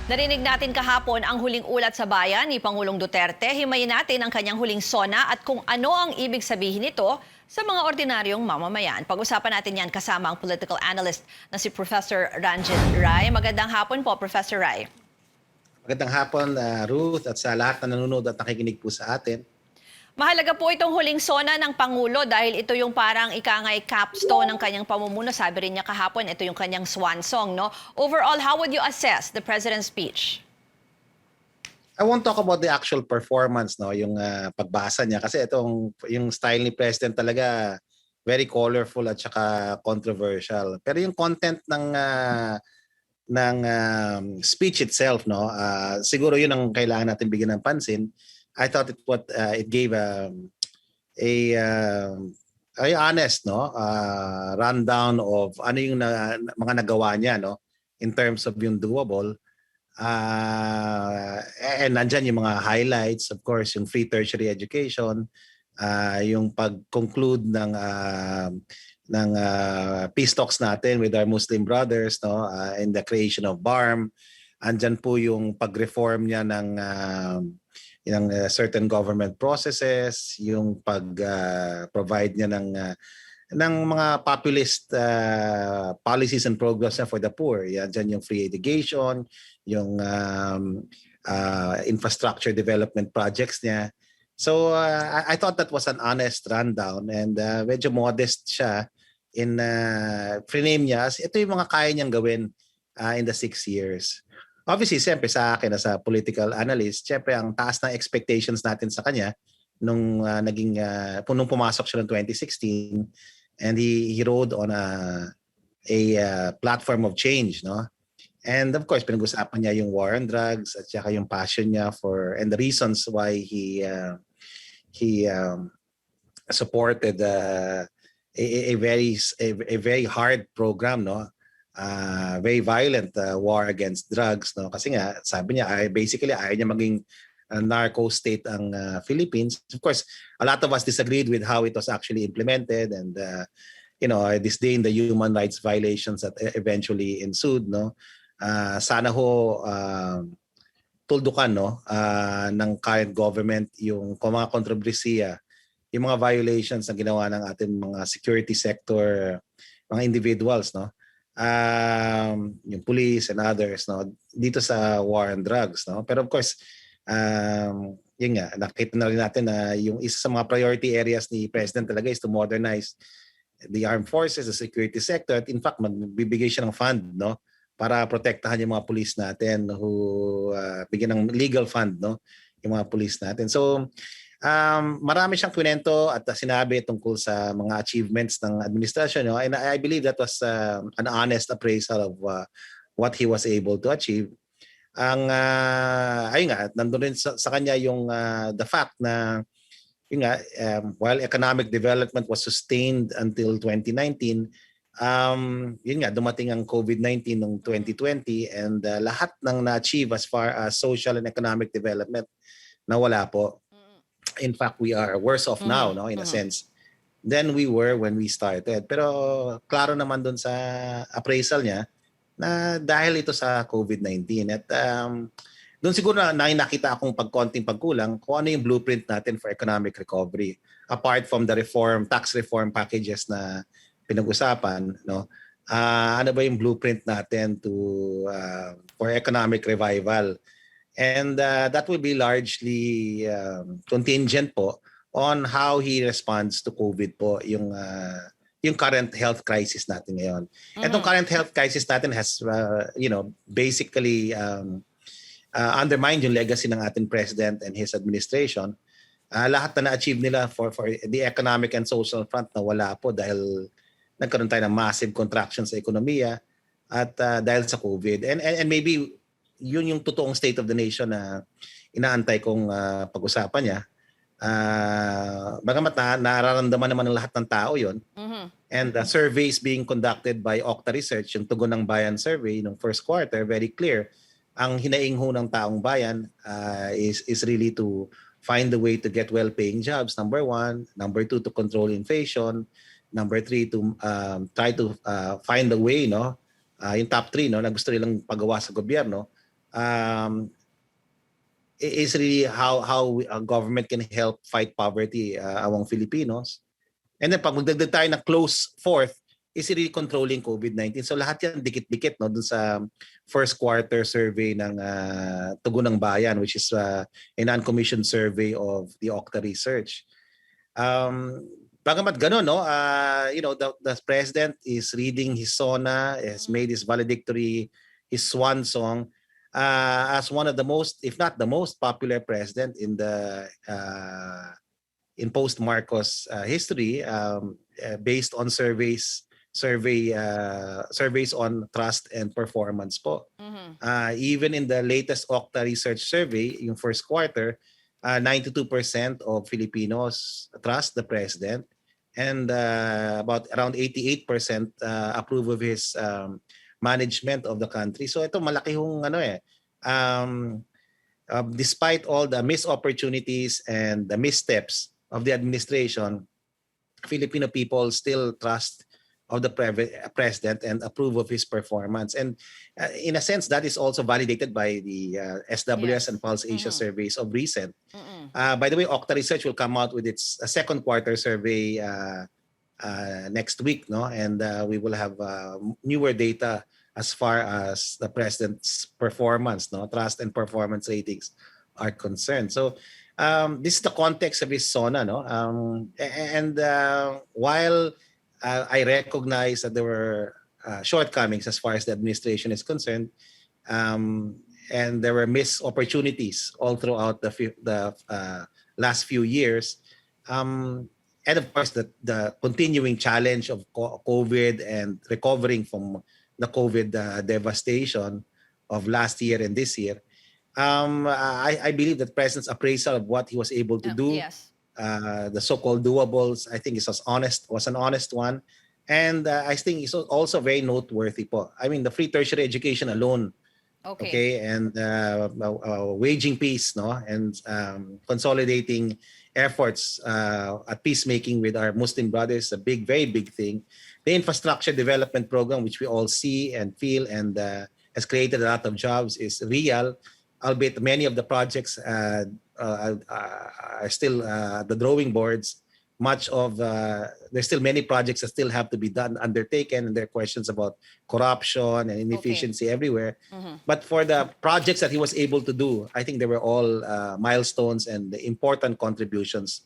Narinig natin kahapon ang huling ulat sa bayan ni Pangulong Duterte. Himayin natin ang kanyang huling SONA at kung ano ang ibig sabihin nito sa mga ordinaryong mamamayan. Pag-usapan natin yan kasama ang political analyst na si Professor Ranjit Rye. Magandang hapon po, Professor Rye. Magandang hapon, Ruth, at sa lahat na nanonood at nakikinig po sa atin. Mahalaga po itong huling SONA ng Pangulo dahil ito yung parang ikangay capstone ng kanyang pamumuno. Sabi rin niya kahapon, ito yung kanyang swan song, no? Overall, how would you assess the President's speech? I won't talk about the actual performance, no, yung pagbasa niya kasi yung style ni President talaga very colorful at saka controversial. Pero yung content ng speech itself, no, siguro yun ang kailangan natin bigyan ng pansin. I thought it gave a honest, no, rundown of ano yung mga nagawa niya, no, in terms of yung doable. And nandyan yung mga highlights, of course, yung free tertiary education, yung pag-conclude ng peace talks natin with our Muslim brothers, no, in the creation of BARM. Andyan po yung pag-reform niya ng certain government processes, yung pag-provide niya ng mga populist policies and programs for the poor. Yan dyan yung free education, yung infrastructure development projects niya. So I thought that was an honest rundown and medyo modest siya in frame niya as ito yung mga kaya niyang gawin in the 6 years. Obviously, siyempre sa akin as a political analyst, siyempre ang taas ng expectations natin sa kanya nung nung pumasok siya noong 2016 and he rode on a platform of change, no? And of course, pinag-usapan niya yung war on drugs at saka yung passion niya and the reasons why he supported a very hard program, no? Very violent war against drugs, no, kasi nga sabi niya basically ayaw niya maging narco state ang Philippines. Of course, a lot of us disagreed with how it was actually implemented and disdain the human rights violations that eventually ensued, no. Sana ho tuldukan, no, ng current government yung mga kontrobersiya, yung mga violations na ginawa ng ating mga security sector, mga individuals, no. Yung police and others, no, dito sa war on drugs, no. Pero of course, yun nga, nakita na rin natin na yung isa sa mga priority areas ni President talaga is to modernize the armed forces, the security sector. At in fact, magbibigay siya ng fund, no, para protektahan yung mga police natin who bigyan ng legal fund, no, yung mga police natin. So marami siyang kwento at sinabi tungkol sa mga achievements ng administrasyon, no? And I believe that was an honest appraisal of what he was able to achieve. Ayun nga, nandun rin sa kanya yung the fact na yun nga, while economic development was sustained until 2019, yun nga, dumating ang COVID-19 noong 2020 and lahat ng na-achieve as far as social and economic development nawala po. In fact, we are worse off now, no, in a sense, than we were when we started. Pero klaro naman doon sa appraisal niya na dahil ito sa COVID-19 at doon siguro na nakita akong konting pagkulang kung ano yung blueprint natin for economic recovery apart from the tax reform packages na pinag-usapan, no. Ano ba yung blueprint natin for economic revival? And that will be largely contingent po on how he responds to COVID po, yung current health crisis natin ngayon. Itong current health crisis natin has basically undermined yung legacy ng ating president and his administration. Lahat na na-achieve nila for the economic and social front na wala po dahil nagkaroon tayo ng massive contraction sa ekonomiya at dahil sa COVID. And maybe yun yung totoong state of the nation na inaantay kong pag-usapan niya. Bagamat nararamdaman naman ng lahat ng tao yun. And the surveys being conducted by Okta Research, yung Tugon ng Bayan survey ng first quarter, very clear. Ang hinaing ho ng taong bayan is really to find a way to get well-paying jobs, number 1. Number 2, to control inflation. Number 3, to try to find a way, no, yung top 3, no, na gusto nilang pagawa sa gobyerno, um, is really how a government can help fight poverty among Filipinos. And then pag magdagdag tayo na close fourth, is really controlling COVID-19. So lahat yan dikit-dikit no dun sa first quarter survey ng Tugon ng Bayan, which is a non-commissioned survey of the Okta Research. Bagamat gano'n, no, the president is reading his SONA, has made his valedictory, his swan song, as one of the most, if not the most popular president in the in post-Marcos history, based on surveys on trust and performance po. Even in the latest Okta Research survey, yung first quarter, 92% of Filipinos trust the president, and about around 88% approve of his management of the country. So ito malaki hong despite all the missed opportunities and the missteps of the administration, Filipino people still trust of the president and approve of his performance. And in a sense, that is also validated by the SWS and Pulse Asia surveys of recent. By the way, Okta Research will come out with its second quarter survey next week, no? And we will have newer data as far as the president's performance, no, trust and performance ratings are concerned. So this is the context of his SONA, no? While I recognize that there were shortcomings as far as the administration is concerned, and there were missed opportunities all throughout the last few years, and of course the continuing challenge of COVID and recovering from the COVID devastation of last year and this year. I believe that the president's appraisal of what he was able to do, the so-called doables, I think was an honest one. And I think it's also very noteworthy po. I mean, the free tertiary education alone, okay, and waging peace, no, and consolidating efforts at peacemaking with our Muslim brothers, a very big thing. The infrastructure development program, which we all see and feel and has created a lot of jobs, is real, albeit many of the projects are still the drawing boards. There's still many projects that still have to be undertaken, and there are questions about corruption and inefficiency everywhere. But for the projects that he was able to do, I think they were all milestones and important contributions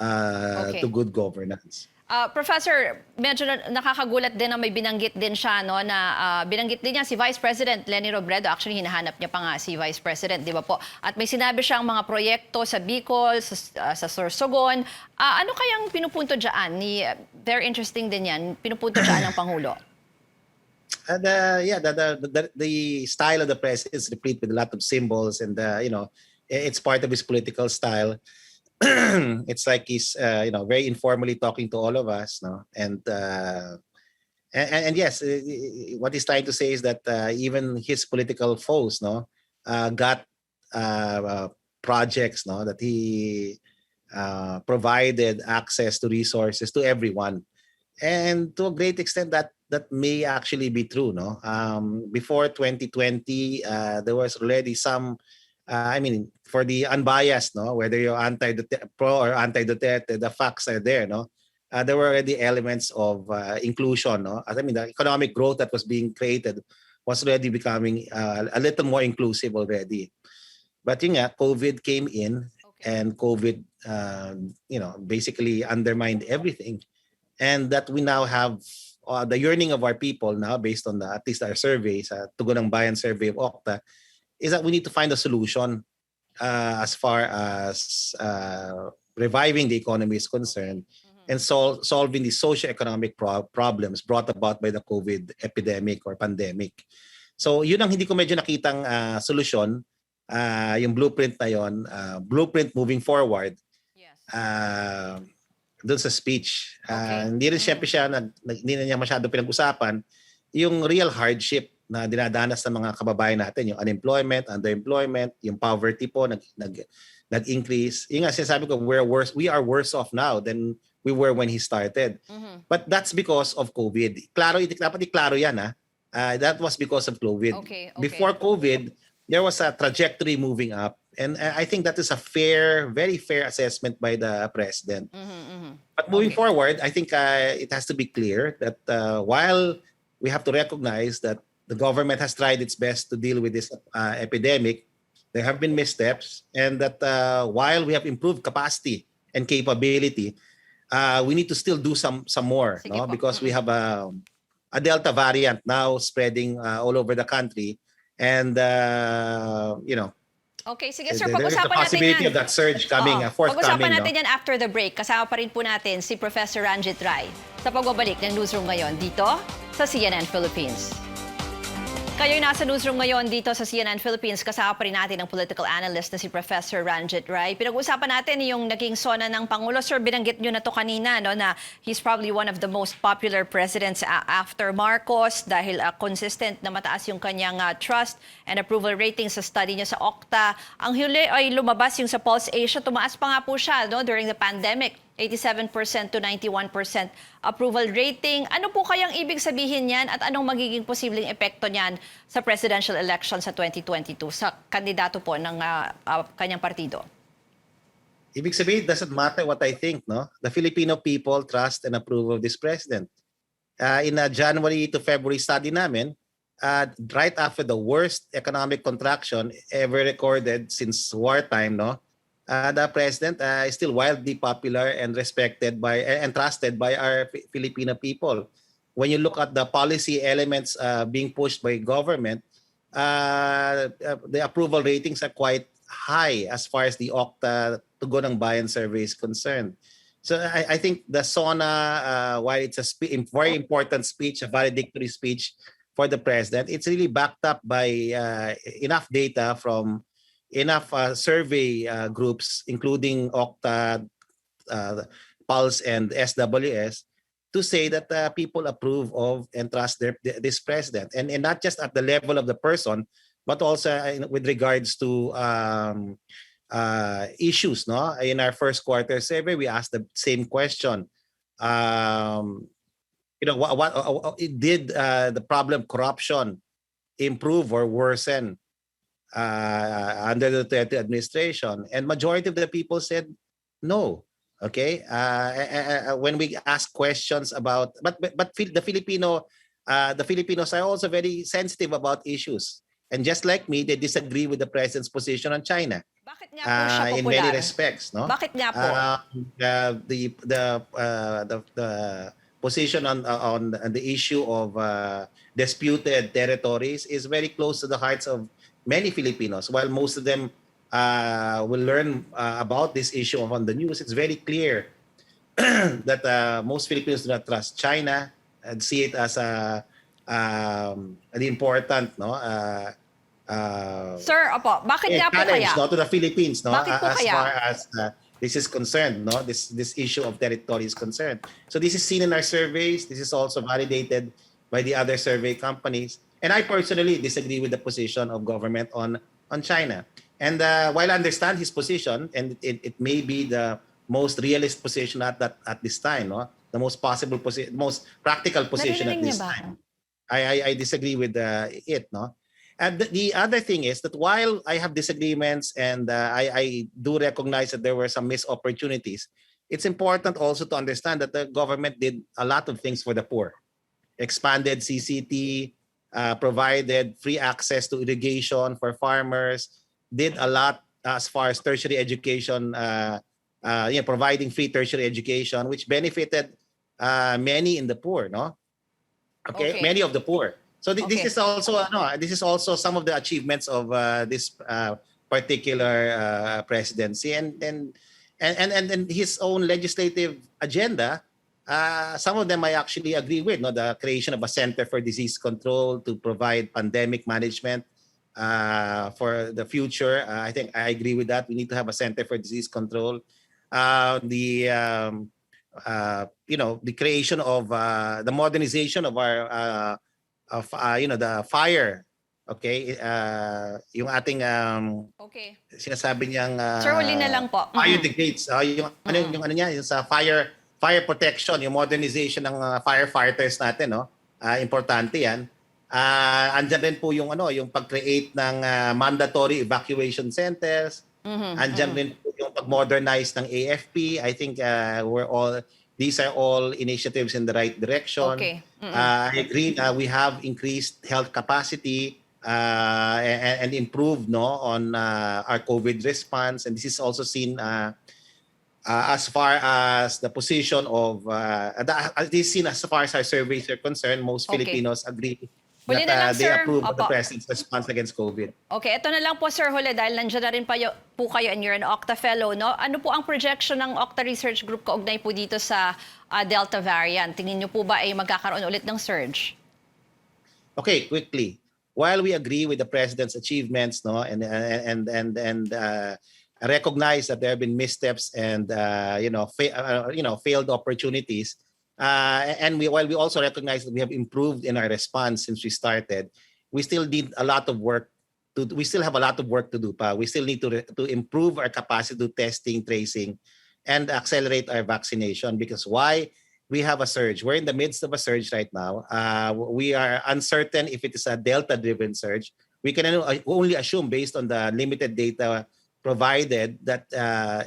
to good governance. Professor, medyo nakakagulat din na may binanggit din siya, no, na binanggit din niya si Vice President Leni Robredo. Actually, hinahanap niya pa nga si Vice President, di ba po? At may sinabi siyang mga proyekto sa Bicol, sa Sorsogon. Ano kayang pinupunto dyan? Very interesting din yan. Pinupunto dyan ng Pangulo. The style of the president is replete with a lot of symbols, and it's part of his political style. It's like he's very informally talking to all of us, no, and yes, what he's trying to say is that even his political foes, no, got projects, no, that he provided access to resources to everyone, and to a great extent that may actually be true, no. Before 2020, there was already some. For the unbiased, no, whether you're pro or anti-Duterte, the facts are there, no. There were already elements of inclusion, no. The economic growth that was being created was already becoming a little more inclusive already. But COVID came in, and COVID, basically undermined everything, and that we now have the yearning of our people now, based on at least our surveys, Tugon ng Bayan survey of Okta, is that we need to find a solution as far as reviving the economy is concerned, and solving the socio-economic problems brought about by the COVID epidemic or pandemic. So yun ang hindi ko medyo nakitang solusyon, yung blueprint na yun, blueprint moving forward, dun sa speech. Hindi rin siyempre hindi na niya masyado pinag-usapan yung real hardship na dinadanas ng mga kababayan natin, yung unemployment, underemployment, yung poverty po nag-increase. Yung nga sinasabi ko, we are worse off now than we were when he started. But that's because of COVID. Dapat iklaro yan, ha. That was because of COVID. Before COVID, there was a trajectory moving up. And I think that is a fair, very fair assessment by the president. But moving forward, I think it has to be clear that while we have to recognize that the government has tried its best to deal with this epidemic, there have been missteps, and that while we have improved capacity and capability, we need to still do some more, Sige no? po. Because we have a Delta variant now spreading all over the country, and Okay, sige sir, there is the pag-usapan natin possibility yan. of that surge coming, Oo. forthcoming. Pag-usapan No? natin yan after the break. Kasama pa rin po natin si Professor Ranjit Rye sa pagbabalik ng Newsroom ngayon dito sa CNN Philippines. Kayo'y nasa Newsroom ngayon dito sa CNN Philippines. Kasama pa rin natin ang political analyst na si Professor Ranjit Rye. Pinag-uusapan natin yung naging SONA ng Pangulo. Sir, binanggit nyo na to kanina, no, na he's probably one of the most popular presidents after Marcos dahil consistent na mataas yung kanyang trust and approval rating sa study niya sa Okta. Ang huli ay lumabas yung sa Pulse Asia. Tumaas pa nga po siya, no, during the pandemic. 87% to 91% approval rating. Ano po kayang ibig sabihin niyan at anong magiging posibleng epekto niyan sa presidential election sa 2022 sa kandidato po ng kanyang partido? Ibig sabihin, it doesn't matter what I think, no? The Filipino people trust and approve of this president. In a January to February study namin, right after the worst economic contraction ever recorded since wartime, no? The president is still wildly popular and respected by and trusted by our Filipino people. When you look at the policy elements being pushed by government, the approval ratings are quite high as far as the Okta Tugon ng Bayan survey is concerned. So I think the SONA, while it's a very important speech, a valedictory speech for the president, it's really backed up by enough data from enough survey groups, including Okta, Pulse, and SWS, to say that people approve of and trust this president. And not just at the level of the person, but also with regards to issues. No? In our first quarter survey, we asked the same question. What did the problem corruption improve or worsen under the Duterte administration? And majority of the people said no. Okay, when we ask questions about, but the Filipinos are also very sensitive about issues, and just like me, they disagree with the president's position on China. Bakit nga po siya popular? In many respects, no? Bakit nga po? The position on the issue of disputed territories is very close to the hearts of many Filipinos. While most of them will learn about this issue on the news, it's very clear that most Filipinos do not trust China and see it as an important, no, Sir, opo, bakit nga po challenge, kaya? no, to the Philippines, no, Bakit po as kaya? far as this is concerned, no, this issue of territory is concerned. So this is seen in our surveys. This is also validated by the other survey companies. And I personally disagree with the position of government on China. And while I understand his position, and it may be the most realist position at this time, no, the most possible position, most practical position at this time, I disagree with it, no. And the other thing is that while I have disagreements and I do recognize that there were some missed opportunities, it's important also to understand that the government did a lot of things for the poor. Expanded CCT, provided free access to irrigation for farmers, did a lot as far as tertiary education, providing free tertiary education, which benefited many in the poor, no? Okay, many of the poor. So this is also some of the achievements of this particular presidency, and his own legislative agenda. Some of them I actually agree with. No, the creation of a Center for Disease Control to provide pandemic management for the future. I think I agree with that. We need to have a Center for Disease Control. The creation of the modernization of our the fire. Okay, yung ating sinasabi niyang Sir, huli na lang po. fire degrades, yung ano niya, yung sa fire protection, yung modernization ng firefighters natin, no? Importante 'yan. Andyan rin po yung yung pag-create ng mandatory evacuation centers. Andyan rin po yung pag-modernize ng AFP. I think these are all initiatives in the right direction. Okay. I agree, we have increased health capacity and improved on our COVID response, and this is also seen as far as the position of this is seen as far as our surveys are concerned. Most Okay. Filipinos agree Huli that na lang, they sir. approve of the Opo. President's response against COVID. Okay, ito na lang po, Sir Huli, dahil nandiyan na rin po kayo and you're an Octa Fellow, no? Ano po ang projection ng Octa Research Group kaugnay po dito sa Delta variant? Tingin niyo po ba ay magkakaroon ulit ng surge? Okay, quickly. While we agree with the President's achievements, and recognize that there have been missteps and failed opportunities, while we also recognize that we have improved in our response since we started, we still need a lot of work. We still have a lot of work to do. We still need to improve our capacity to testing, tracing, and accelerate our vaccination. Because why? We have a surge. We're in the midst of a surge right now. We are uncertain if it is a Delta-driven surge. We can only assume based on the limited data provided that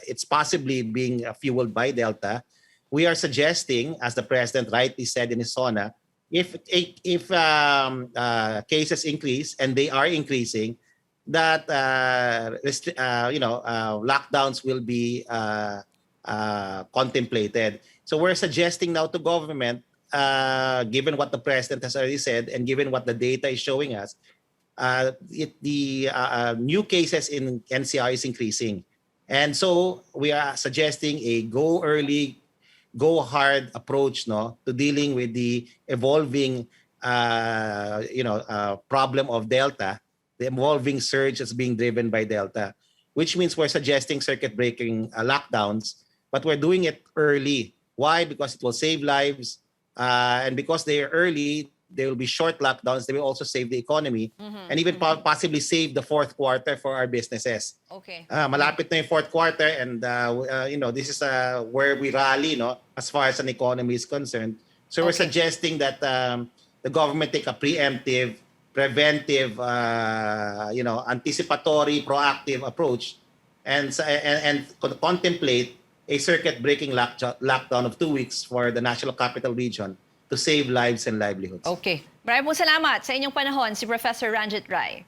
it's possibly being fueled by Delta. We are suggesting, as the President rightly said in his SONA, if cases increase, and they are increasing, that lockdowns will be contemplated. So we're suggesting now to government, given what the President has already said and given what the data is showing us, the new cases in NCR is increasing. And so we are suggesting a go early, go hard approach to dealing with the evolving problem of Delta, the evolving surge that's being driven by Delta, which means we're suggesting circuit breaking lockdowns, but we're doing it early. Why? Because it will save lives, and because they are early, there will be short lockdowns. They will also save the economy, and even possibly save the fourth quarter for our businesses. Okay. Malapit na yung fourth quarter, and this is where we rally, as far as an economy is concerned. So we're suggesting that the government take a preemptive, preventive, anticipatory, proactive approach, and contemplate a circuit-breaking lockdown of 2 weeks for the National Capital Region to save lives and livelihoods. Okay. Maraming po salamat sa inyong panahon, si Professor Ranjit Rye.